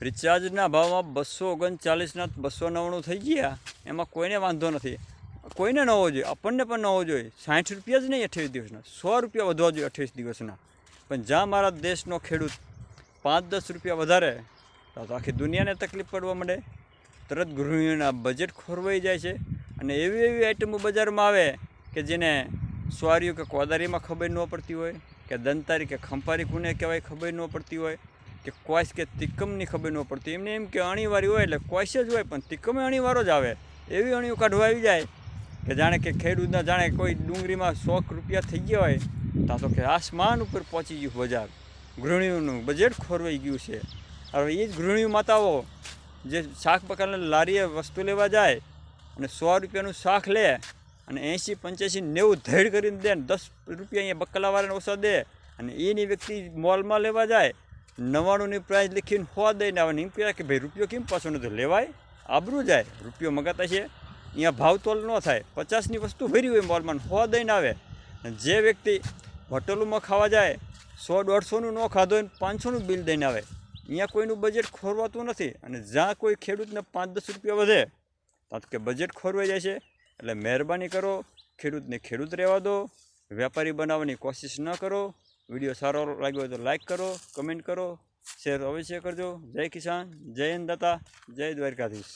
રિચાર્જના ભાવમાં 239ના 299 થઈ ગયા, એમાં કોઈને વાંધો નથી, કોઈને ન હોવો જોઈએ, આપણને પણ ન હોવો જોઈએ. 60 રૂપિયા જ નહીં 28 દિવસના, 100 રૂપિયા વધવા જોઈએ 28 દિવસના. પણ જ્યાં મારા દેશનો ખેડૂત 5-10 રૂપિયા વધારે તો આખી દુનિયાને તકલીફ પડવા માંડે. તરત ગૃહિણીઓના બજેટ ખોરવાઈ જાય છે. અને એવી એવી આઈટમો બજારમાં આવે કે જેને સ્વારીઓ કે કોદારીમાં ખબર ન પડતી હોય, કે દંતારી કે ખંપારી કોને કહેવાય ખબર ન પડતી હોય, કે કોઈસ કે તિક્કમની ખબર ન પડતી. એમને એમ કે અણીવારી હોય એટલે કોઈસ જ હોય, પણ તિક્કમે અણીવારો જ આવે. એવી અણીઓ કાઢવા આવી જાય કે જાણે કે ખેડૂતના જાણે કોઈ ડુંગળીમાં 100 રૂપિયા થઈ ગયા હોય, ત્યાં તો કે આસમાન ઉપર પહોંચી ગયું બજાર. ગૃહિણીઓનું બજેટ ખોરવાઈ ગયું છે. હવે એ જ ગૃહિણી માતાઓ જે શાક બકાલાની લારીએ વસ્તુ લેવા જાય અને 100 રૂપિયાનું શાક લે અને 80, 85, 90 ધૈડ કરીને દે ને 10 રૂપિયા અહીંયા બકાલાવાળાને ઓછા દે, અને એની વ્યક્તિ મોલમાં લેવા જાય 99ની પ્રાઇસ લખીને 100 દઈને આવે ને એમ કહે કે ભાઈ રૂપિયો કેમ પાછો નથી લેવાય, આબરું જાય. રૂપિયો મગાતા છે અહીંયા ભાવતોલ ન થાય, 50ની વસ્તુ ભરી હોય મોલમાં 100 દઈને આવે. જે વ્યક્તિ હોટલોમાં ખાવા જાય 100-150નું ન ખાધો હોય 500નું બિલ દઈને આવે. અહીંયા કોઈનું બજેટ ખોરવાતું નથી. અને જ્યાં કોઈ ખેડૂતને 5-10 રૂપિયા વધે ત્યાં કે બજેટ ખોરવાઈ જાય છે. એટલે મહેરબાની કરો, ખેડૂતને ખેડૂત રહેવા દો, વેપારી બનાવવાની કોશિશ ન કરો. વિડીયો સારો લાગ્યો હોય તો લાઈક કરો, કમેન્ટ કરો, શેર અવશ્ય કરજો. જય કિસાન, જય અન્નદાતા, જય દ્વારકાધીશ.